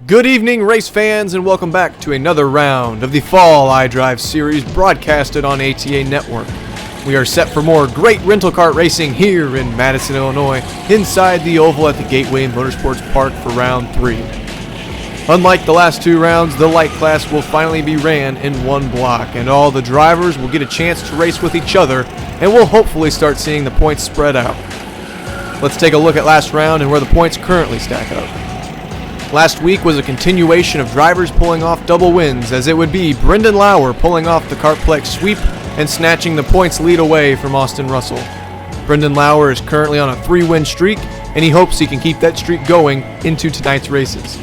Good evening, race fans, and welcome back to another round of the Fall iDrive series broadcasted on ATA Network. We are set for more great rental kart racing here in Madison, Illinois, inside the oval at the Gateway Motorsports Park for round 3. Unlike the last two rounds, the light class will finally be ran in one block, and all the drivers will get a chance to race with each other, and we'll hopefully start seeing the points spread out. Let's take a look at last round and where the points currently stack up. Last week was a continuation of drivers pulling off double wins, as it would be Brendan Lauer pulling off the Kartplex sweep and snatching the points lead away from Austin Russell. Brendan Lauer is currently on a 3-win streak, and he hopes he can keep that streak going into tonight's races.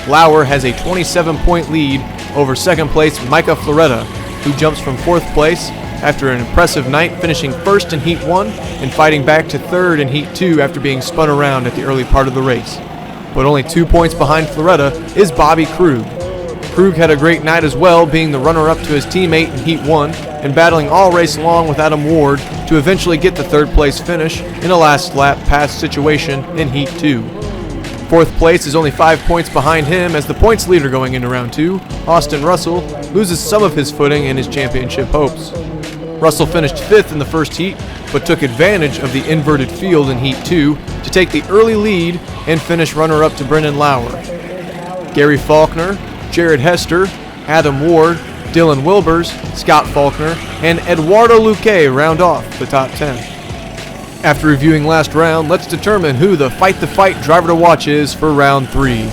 Lauer has a 27-point lead over second place Micah Floretta, who jumps from 4th place after an impressive night, finishing first in Heat 1 and fighting back to 3rd in Heat 2 after being spun around at the early part of the race. But only 2 points behind Floretta is Bobby Krug. Krug had a great night as well, being the runner-up to his teammate in Heat 1 and battling all race long with Adam Ward to eventually get the 3rd place finish in a last lap pass situation in Heat 2. 4th place is only 5 points behind him, as the points leader going into round 2, Austin Russell, loses some of his footing in his championship hopes. Russell finished 5th in the first heat, but took advantage of the inverted field in Heat 2 to take the early lead and finish runner-up to Brendan Lauer. Gary Faulkner, Jared Hester, Adam Ward, Dylan Wilbers, Scott Faulkner, and Eduardo Luque round off the top 10. After reviewing last round, let's determine who the fight driver to watch is for round 3.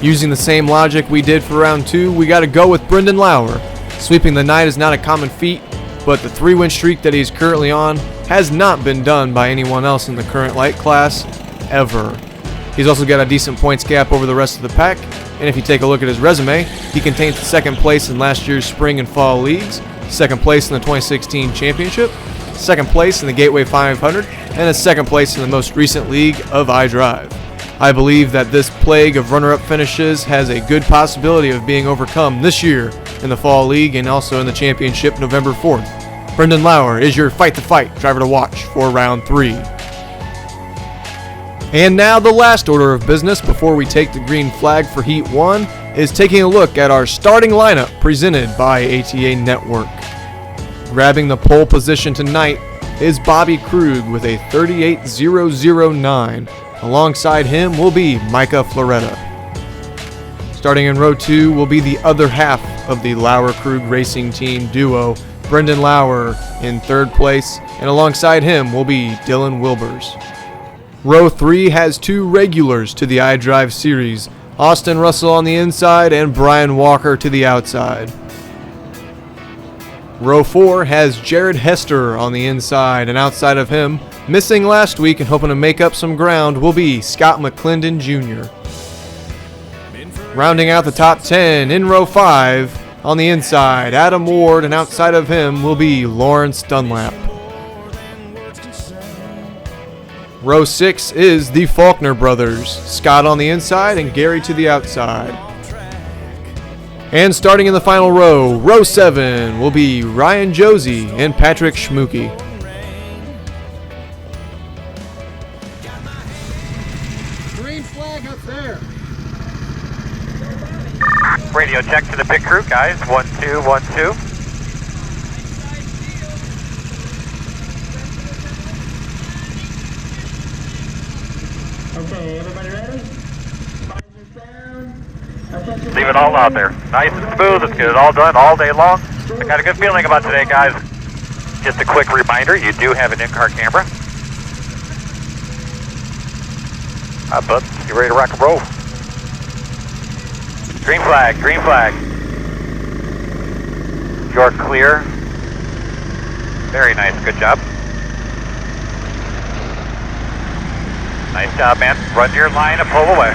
Using the same logic we did for round 2, we gotta go with Brendan Lauer. Sweeping the night is not a common feat, but the 3-win streak that he's currently on has not been done by anyone else in the current light class, ever. He's also got a decent points gap over the rest of the pack, and if you take a look at his resume, he contains 2nd place in last year's spring and fall leagues, 2nd place in the 2016 championship, 2nd place in the Gateway 500, and a 2nd place in the most recent league of iDrive. I believe that this plague of runner-up finishes has a good possibility of being overcome this year in the Fall League and also in the championship November 4th. Brendan Lauer is your fight driver to watch for round 3. And now the last order of business before we take the green flag for Heat 1 is taking a look at our starting lineup presented by ATA Network. Grabbing the pole position tonight is Bobby Krug with a 38.009. Alongside him will be Micah Floretta. Starting in row 2 will be the other half of the Lauer-Krug racing team duo, Brendan Lauer in 3rd place, and alongside him will be Dylan Wilbers. Row 3 has 2 regulars to the iDrive series, Austin Russell on the inside and Brian Walker to the outside. Row 4 has Jared Hester on the inside, and outside of him, missing last week and hoping to make up some ground, will be Scott McClendon Jr. Rounding out the top 10 in row 5, on the inside, Adam Ward, and outside of him will be Lawrence Dunlap. Row 6 is the Faulkner brothers, Scott on the inside and Gary to the outside. And starting in the final row, row 7 will be Ryan Josie and Patrick Schmooky. Green flag up there. Radio check to the pit crew, guys. 1, 2, 1, 2. Okay, everybody ready? Leave it all out there. Nice and smooth. Let's get it all done all day long. I got a good feeling about today, guys. Just a quick reminder, you do have an in-car camera. Bud, you ready to rock and roll? Green flag, green flag. You're clear. Very nice, good job. Nice job, man. Run your line and pull away.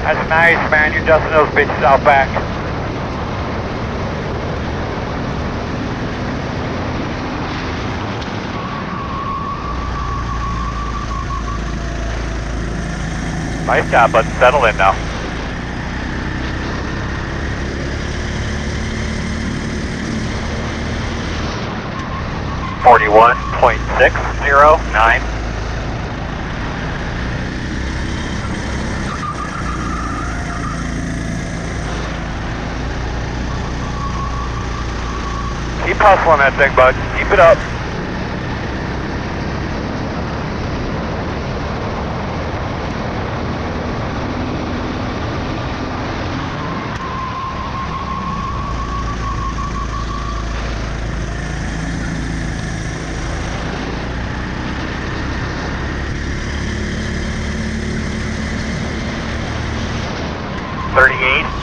That's nice, man. You're dusting those bitches out back. Nice job, bud. Settle in now. 41.609. Keep hustling that thing, bud. Keep it up.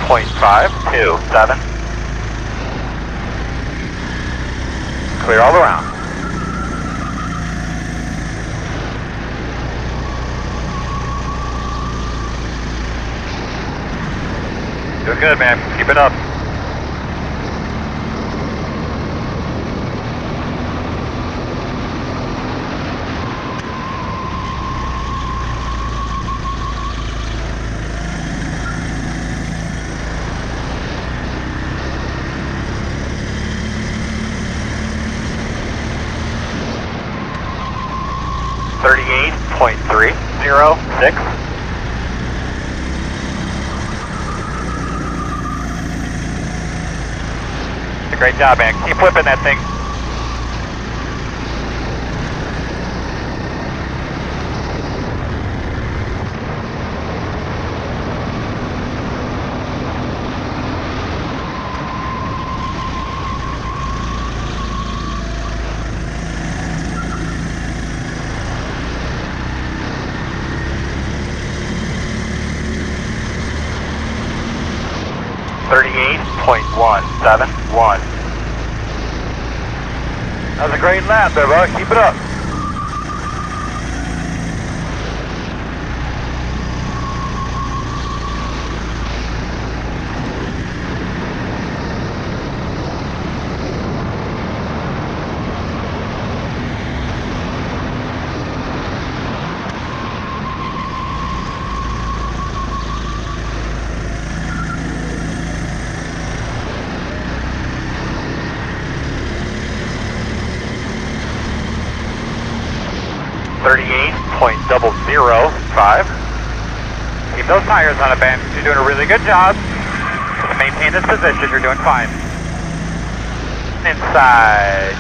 .527. Clear all around. Doing good, man. Keep it up. .306. Great job, man. Keep whipping that thing. .171. That was a great lap there, bud. Keep it up. .005. Keep those tires on it, man. You're doing a really good job. Just maintain this position. You're doing fine. Inside.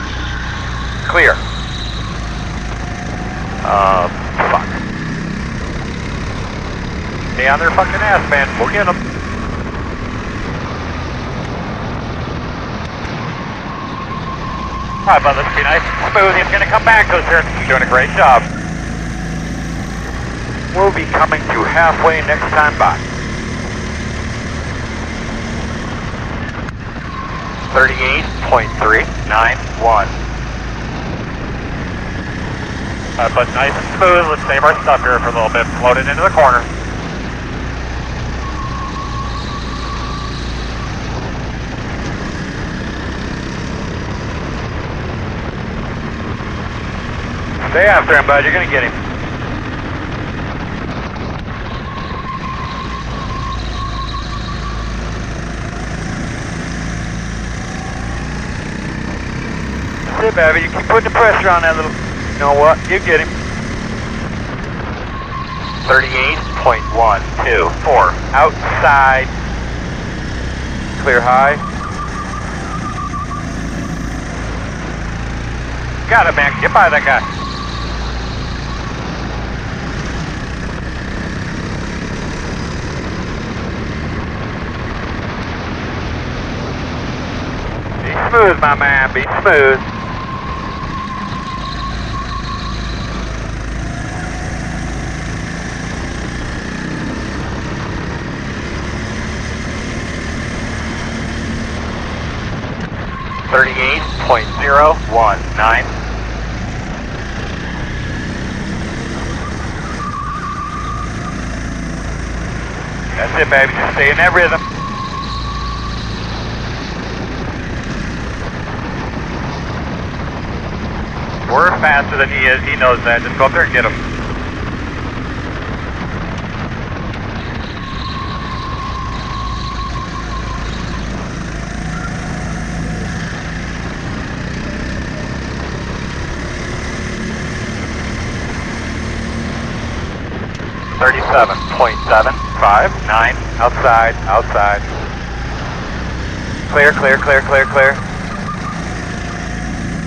Clear. Fuck. Stay on their fucking ass, man. We'll get them. Alright, bud, let's be nice and smooth. He's gonna come back to us here. You're doing a great job. We'll be coming to halfway next time by. 38.391. But nice and smooth. Let's save our stuff here for a little bit. Float it into the corner. Stay after him, bud. You're gonna get him. That's it, baby. You keep putting the pressure on that little... You know what? You get him. 38.124. Outside. Clear high. Got it, man. Get by that guy. Be smooth, my man. Be smooth. .019. That's it, baby. Just stay in that rhythm. We're faster than he is. He knows that. Just go up there and get him. 37.759. Outside, outside. Clear, clear, clear, clear, clear.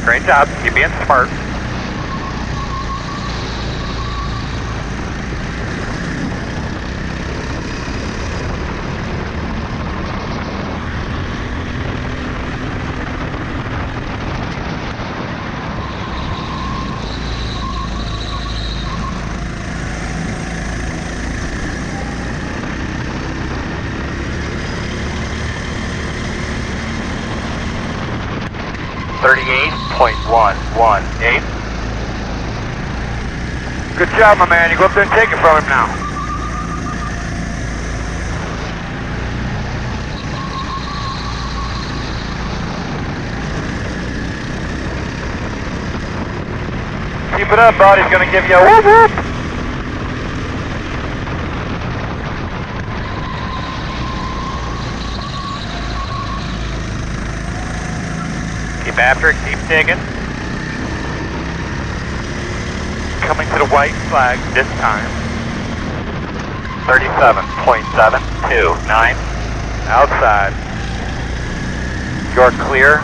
Great job. Keep being smart. .118. Good job, my man. You go up there and take it from him now. Keep it up, bud. He's going to give you a whoop whoop. Keep after it, keep digging. Coming to the white flag this time. 37.729. Outside. You're clear.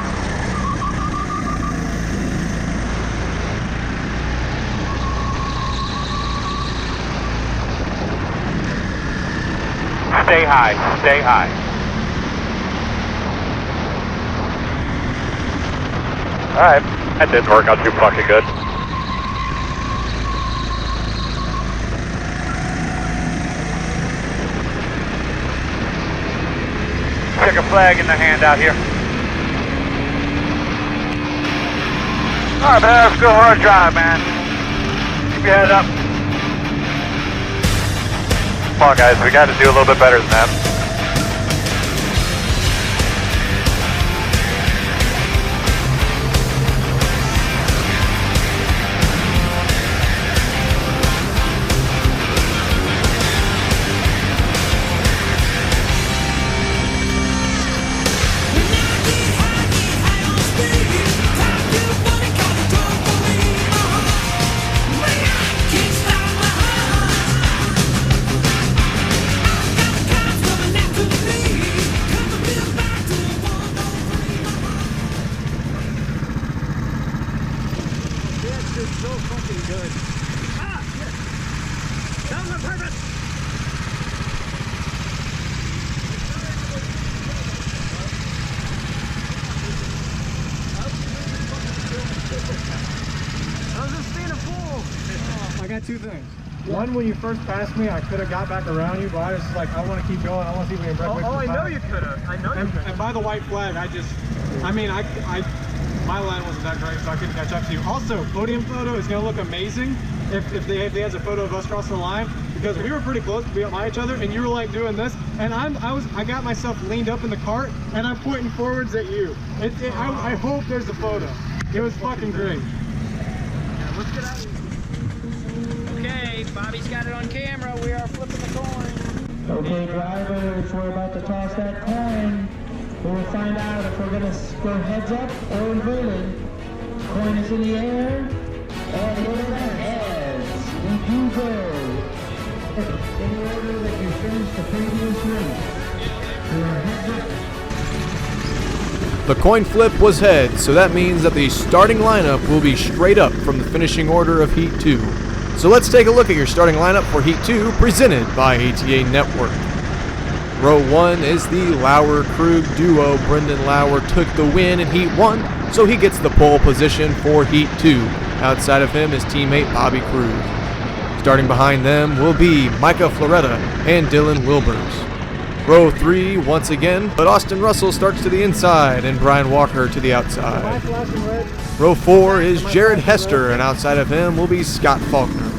Stay high, stay high. Alright, that didn't work out too fucking good. Check a flag in the hand out here. Alright man, let's go hard drive, man. Keep your head up. Come on guys, we gotta do a little bit better than that. So fucking good. Ah, shit. That was on purpose. I was just being a fool. I got two things. One, when you first passed me, I could have got back around you, but I was just like, I want to keep going. I want to see if we can break. Oh, I know you could have. I know you could have. And by the white flag, my line wasn't that great, so I couldn't catch up to you. Also, podium photo is going to look amazing if they has a photo of us crossing the line, because we were pretty close to be up by each other, and you were like doing this, and I got myself leaned up in the cart, and I'm pointing forwards at you. I hope there's a photo. It was fucking great. Yeah, let's get out of here. Okay, Bobby's got it on camera. We are flipping the coin. Okay, drivers, we're about to toss that coin. We'll find out if we're gonna go heads up or inverted. Coin is in the air, and it is heads. We do go in the order that you finished the previous race. We are heads up. The coin flip was heads, so that means that the starting lineup will be straight up from the finishing order of Heat 2. So let's take a look at your starting lineup for Heat 2, presented by ATA Network. Row 1 is the Lauer-Krug duo. Brendan Lauer took the win in Heat 1, so he gets the pole position for Heat 2. Outside of him is teammate Bobby Krug. Starting behind them will be Micah Floretta and Dylan Wilbers. Row 3 once again, but Austin Russell starts to the inside and Brian Walker to the outside. Row 4 is Jared Hester, and outside of him will be Scott Faulkner.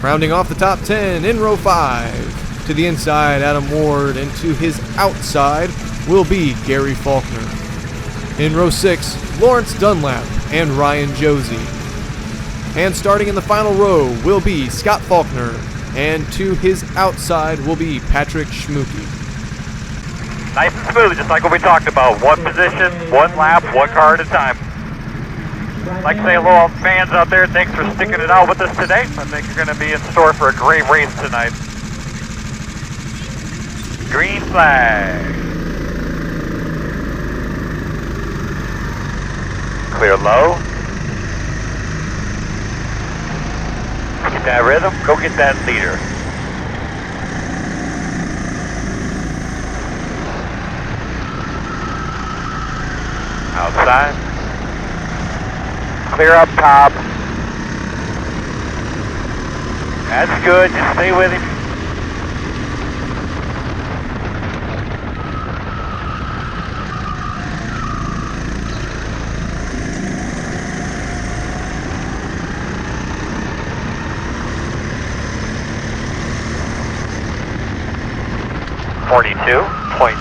Rounding off the top 10 in row 5. To the inside, Adam Ward, and to his outside will be Gary Faulkner. In row 6, Lawrence Dunlap and Ryan Josie. And starting in the final row will be Scott Faulkner, and to his outside will be Patrick Schmooky. Nice and smooth, just like what we talked about. One position, one lap, one car at a time. I'd like to say hello all fans out there. Thanks for sticking it out with us today. I think you're going to be in store for a great race tonight. Green flag. Clear low. Get that rhythm. Go get that leader. Outside. Clear up top. That's good. Just stay with him.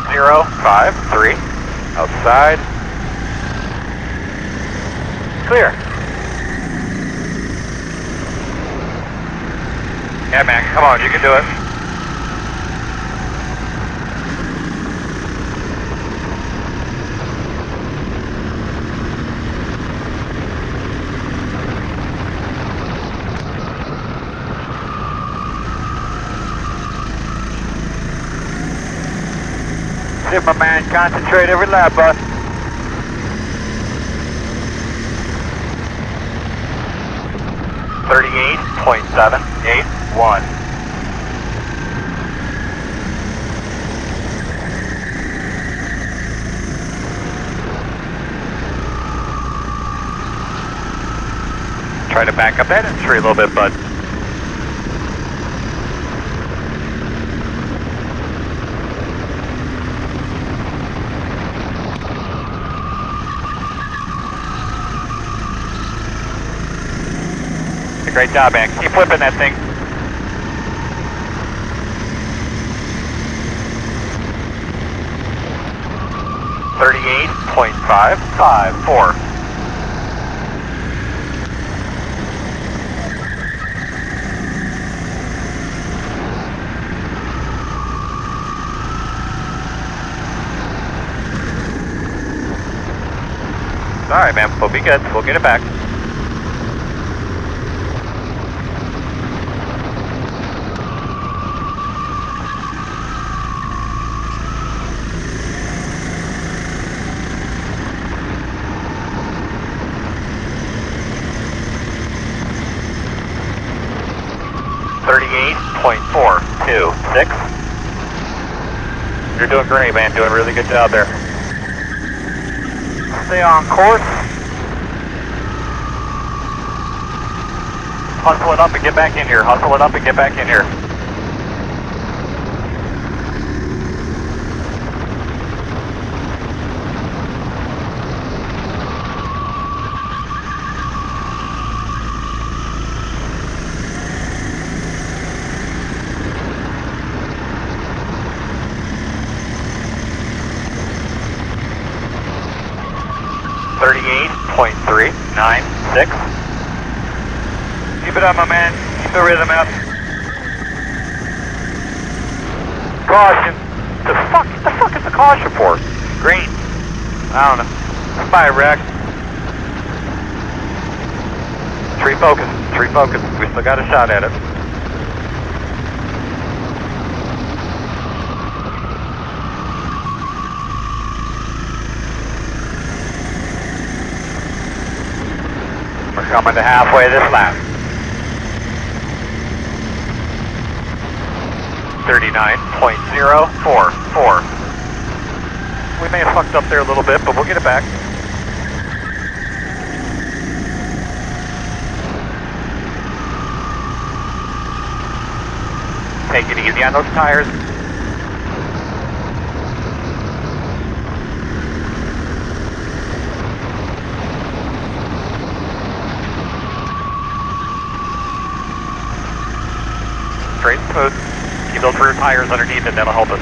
.053 outside. Clear. Yeah, man, come on, you can do it. Superman, concentrate every lap, bud. .781. Try to back up that entry a little bit, bud. Great job, man. Keep flipping that thing. .554. All right, man. We'll be good. We'll get it back. .426. You're doing great, man. Doing a really good job there. Stay on course. Hustle it up and get back in here. Hustle it up and get back in here. .396. Keep it up, my man. Keep the rhythm up. Caution. The fuck is the caution for? Green. I don't know. Spy wreck. Tree focus. Tree focus. We still got a shot at it. We're coming to halfway this lap. 39.044. We may have fucked up there a little bit, but we'll get it back. Take it easy on those tires. Straight and smooth. Keep those rear tires underneath it, that'll help us.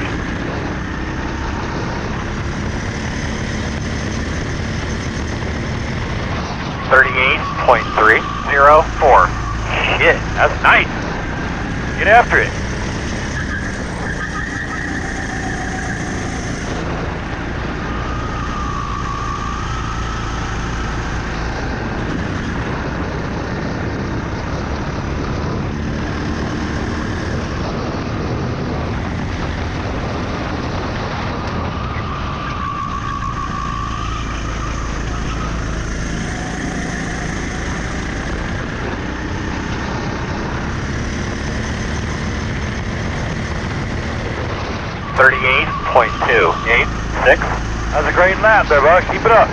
.304. Shit, that's nice. Get after it. 38.286. That's a great lap there, Buck. Keep it up.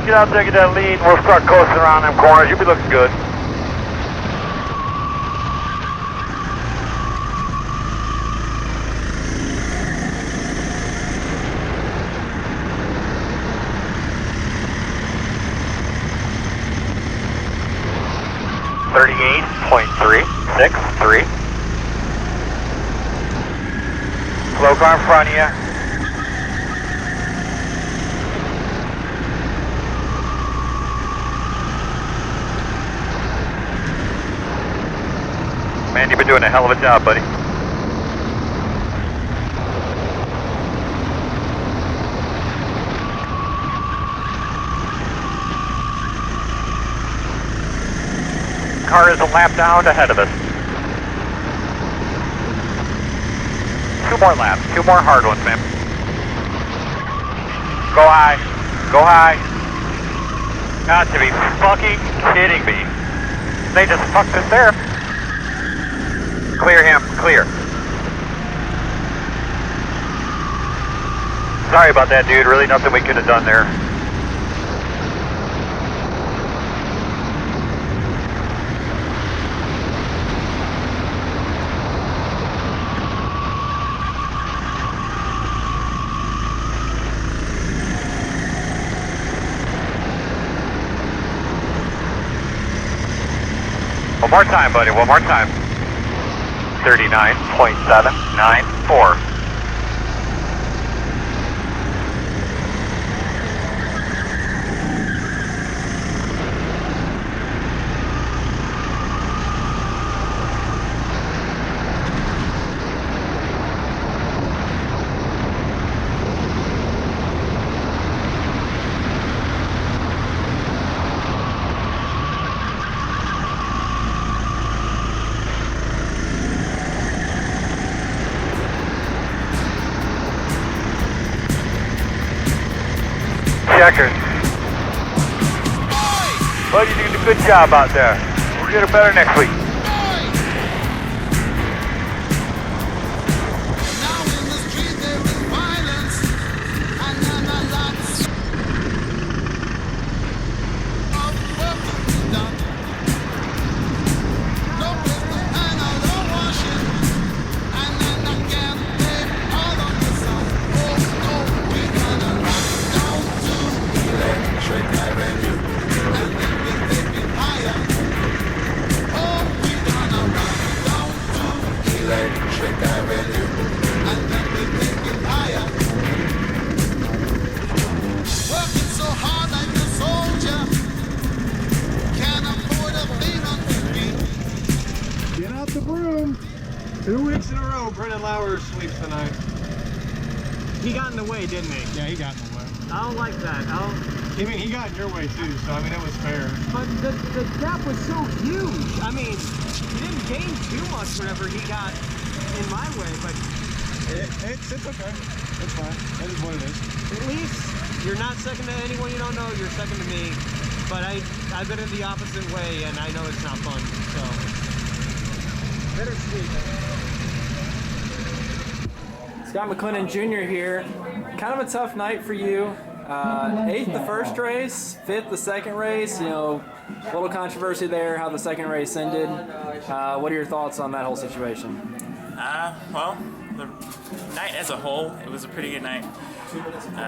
Get out there, get that lead, and we'll start coasting around them corners. You'll be looking good. .363. Slow car in front of you. Man, you've been doing a hell of a job, buddy. Car is a lap down ahead of us. 2 more laps, 2 more hard ones, man. Go high, go high. Got to be fucking kidding me. They just fucked us there. Clear him, clear. Sorry about that, dude. Really nothing we could have done there. One more time, buddy. One more time. 39.794. Checkers. Well, you're doing a good job out there. We'll get it better next week. Get out the broom. 2 weeks in a row, Brennan Lauer sweeps tonight. He got in the way, didn't he? Yeah, he got in the way. I don't like that. I mean, he got in your way too, so I mean, it was fair. But the gap was so huge. I mean, he didn't gain too much whenever he got in my way, but It's okay. It's fine. That is what it is. at least you're not second to anyone you don't know. You're second to me. But I've been in the opposite way, and I know it's not fun. So bittersweet. Scott McLennan Jr. here. Kind of a tough night for you. 8th the first race, 5th the second race. You know, a little controversy there how the second race ended. What are your thoughts on that whole situation? Well, the night as a whole, it was a pretty good night.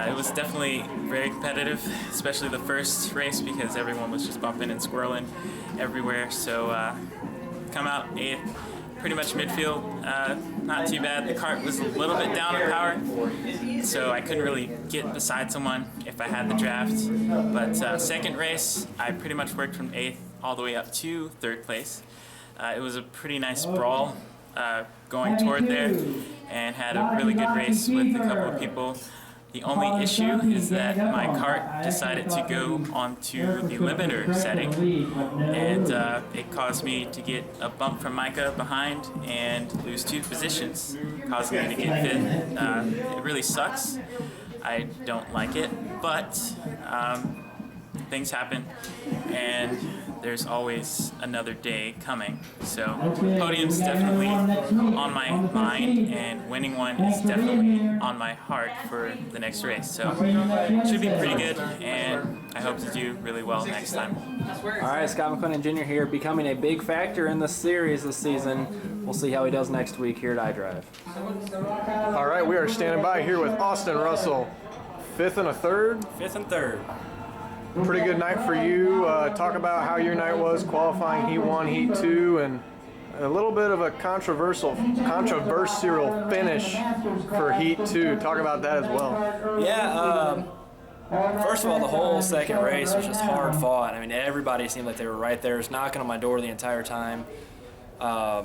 It was definitely very competitive, especially the first race because everyone was just bumping and squirreling everywhere. So come out 8th, pretty much midfield, not too bad. The cart was a little bit down in power, so I couldn't really get beside someone if I had the draft. But second race, I pretty much worked from 8th all the way up to 3rd place. It was a pretty nice brawl going toward there, and had a really good race with a couple of people. The only issue is that my cart decided to go onto the limiter setting, and it caused me to get a bump from Micah behind and lose 2 positions, causing me to get 5th. It really sucks. I don't like it, but things happen, and there's always another day coming. So podium's definitely on my mind, and winning one is definitely on my heart for the next race. So it should be pretty good, and I hope to do really well next time. All right, Scott McLennan Jr. here, becoming a big factor in the series this season. We'll see how he does next week here at iDrive. All right, we are standing by here with Austin Russell, 5th and a 3rd. 5th and 3rd. Pretty good night for you. Talk about how your night was qualifying Heat 1, Heat 2, and a little bit of a controversial finish for Heat 2. Talk about that as well. Yeah, first of all, the whole second race was just hard fought. I mean, everybody seemed like they were right there. It was knocking on my door the entire time. I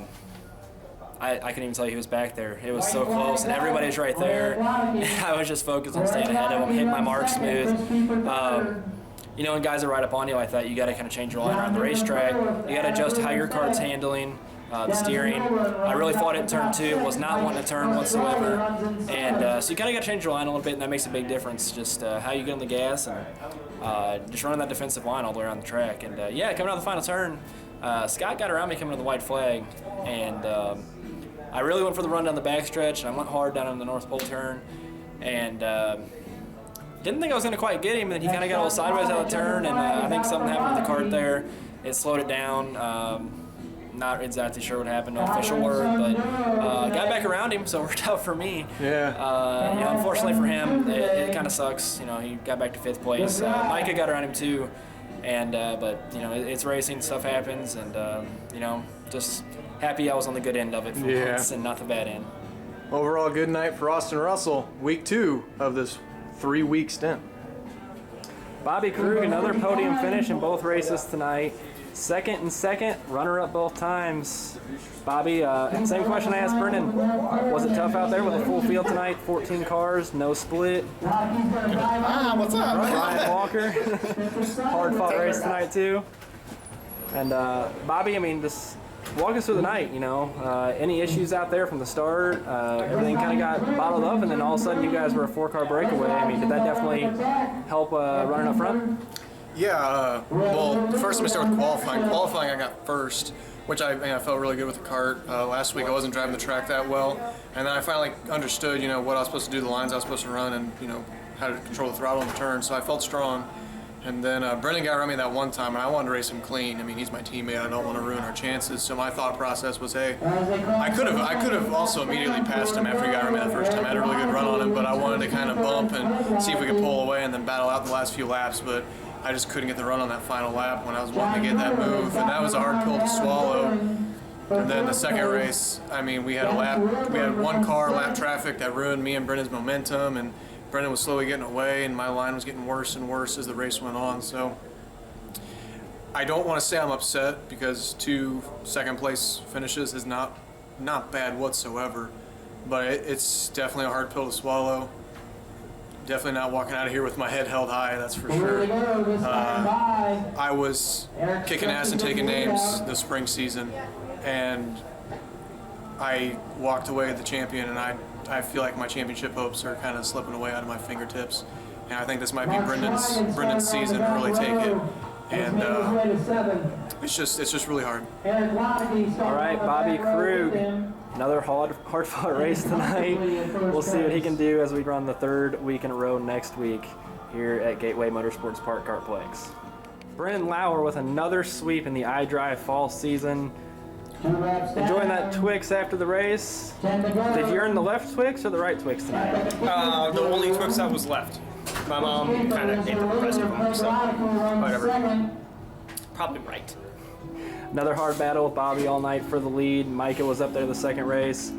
couldn't even tell you he was back there. It was so close, and everybody's right there. I was just focused on staying ahead of him, hitting my mark smooth. You know, when guys are right up on you like that, you got to kind of change your line around the racetrack. You got to adjust how your cart's handling, the steering. I really fought it in turn 2, was not wanting to turn whatsoever. And so you kind of got to change your line a little bit, and that makes a big difference, just how you get on the gas and just running that defensive line all the way around the track. And yeah, coming out of the final turn, Scott got around me coming to the white flag, and I really went for the run down the backstretch, and I went hard down on the North Pole turn, and didn't think I was going to quite get him, and then he kind of got a little sideways out of the turn, and I think something happened with the cart there. It slowed it down. Not exactly sure what happened, no official word, but got back around him, so it worked out for me. Yeah. You know, unfortunately for him, it kind of sucks. You know, he got back to 5th place. Micah got around him too, and but you know, it's racing, stuff happens, and you know, just happy I was on the good end of it for once and not the bad end. Overall, good night for Austin Russell. Week 2 of this 3-week stint. Bobby Krug, another podium finish in both races tonight. 2nd and 2nd, runner-up both times. Bobby, same question I asked Brennan. Was it tough out there with a full field tonight? 14 cars, no split. What's up? Ryan Walker, hard-fought race tonight too. And Bobby, I mean, just walk us through the night, you know. Any issues out there from the start? Everything kind of got bottled up, and then all of a sudden you guys were a 4-car breakaway. I mean, did that definitely help running up front? Yeah, well, first let me start with qualifying. Qualifying, I got first, which I felt really good with the cart. Last week I wasn't driving the track that well, and then I finally understood, you know, what I was supposed to do, the lines I was supposed to run, and, you know, how to control the throttle and the turn, so I felt strong. And then Brendan got around me that one time, and I wanted to race him clean. I mean, he's my teammate. I don't want to ruin our chances. So my thought process was, hey, I could have also immediately passed him after he got around me the first time. I had a really good run on him, but I wanted to kind of bump and see if we could pull away and then battle out the last few laps. But I just couldn't get the run on that final lap when I was wanting to get that move, and that was a hard pill to swallow. And then the second race, I mean, we had 1 car lap traffic that ruined me and Brendan's momentum, and Brendan was slowly getting away, and my line was getting worse and worse as the race went on. So I don't want to say I'm upset, because 2 second-place finishes is not bad whatsoever, but it's definitely a hard pill to swallow. Definitely not walking out of here with my head held high, that's for sure. I was kicking ass and taking names this spring season, and I walked away with the champion, and I feel like my championship hopes are kind of slipping away out of my fingertips. And I think this might be Brendan's season to really take it. And it's just really hard. All right, Bobby Krug, another hard-fought race tonight. We'll see what he can do as we run the 3rd week in a row next week here at Gateway Motorsports Park Kartplex. Brennan Lauer with another sweep in the iDrive fall season. Enjoying that Twix after the race. Did you earn the left Twix or the right Twix tonight? The only Twix that was left. My mom kind of ate the rest of them, so whatever. Probably right. Another hard battle with Bobby all night for the lead. Micah was up there the second race.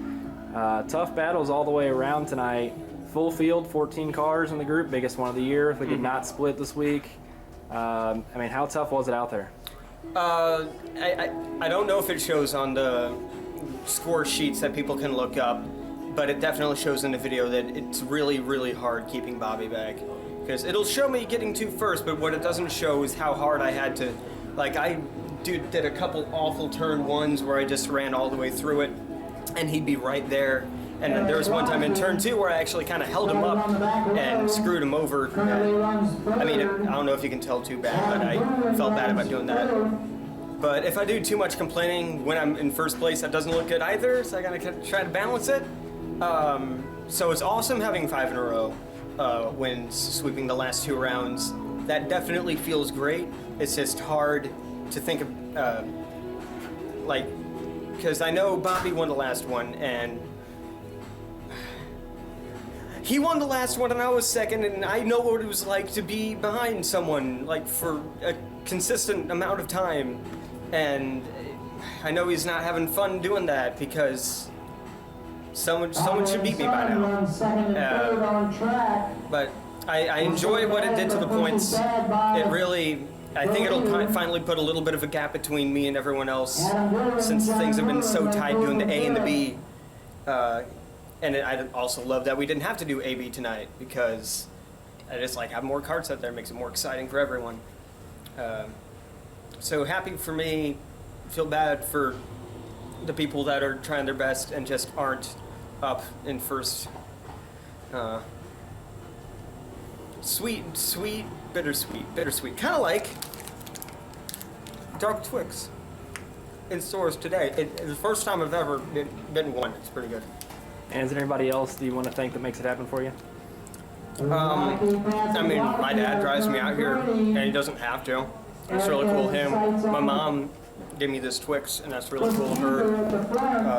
Tough battles all the way around tonight. Full field, 14 cars in the group, biggest one of the year. We did not split this week. I mean, how tough was it out there? I don't know if it shows on the score sheets that people can look up, but it definitely shows in the video that it's really, really hard keeping Bobby back. Because it'll show me getting to first, but what it doesn't show is how hard I had to, like I did a couple awful turn ones where I just ran all the way through it, and he'd be right there. And then there was one time in turn 2 where I actually kind of held him up and screwed him over. I mean, I don't know if you can tell too bad, but I felt bad about doing that. But if I do too much complaining when I'm in first place, that doesn't look good either, so I gotta try to balance it. So it's awesome having 5 in a row wins, sweeping the last 2 rounds. That definitely feels great. It's just hard to think of, like, because I know Bobby won the last one, and he won the last one and I was second, and I know what it was like to be behind someone, like, for a consistent amount of time. And I know he's not having fun doing that because someone should beat me by now. But I enjoy what it did to the points. It really, I think it'll finally put a little bit of a gap between me and everyone else, since things have been so tied doing the A and the B. And I also love that we didn't have to do A-B tonight, because I just like having more carts out there. It makes it more exciting for everyone. So happy for me, feel bad for the people that are trying their best and just aren't up in first. Sweet, bittersweet. Kind of like Dark Twix in stores today. It's the first time I've ever been one. It's pretty good. And is there anybody else do you want to thank that makes it happen for you? I mean, my dad drives me out here, and he doesn't have to. It's really cool of him. My mom gave me this Twix, and that's really cool of her.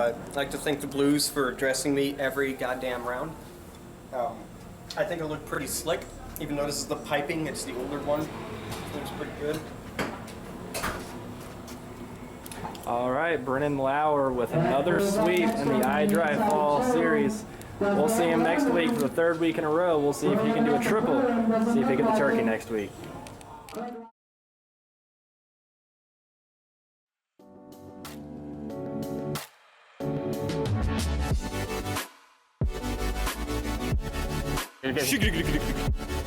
I'd like to thank the Blues for dressing me every goddamn round. I think it looked pretty slick, even though this is the piping, it's the older one. It looks pretty good. All right, Brennan Lauer with another sweep in the iDrive Fall Series. We'll see him next week for the 3rd week in a row. We'll see if he can do a triple. See if he gets the turkey next week. Shiggy.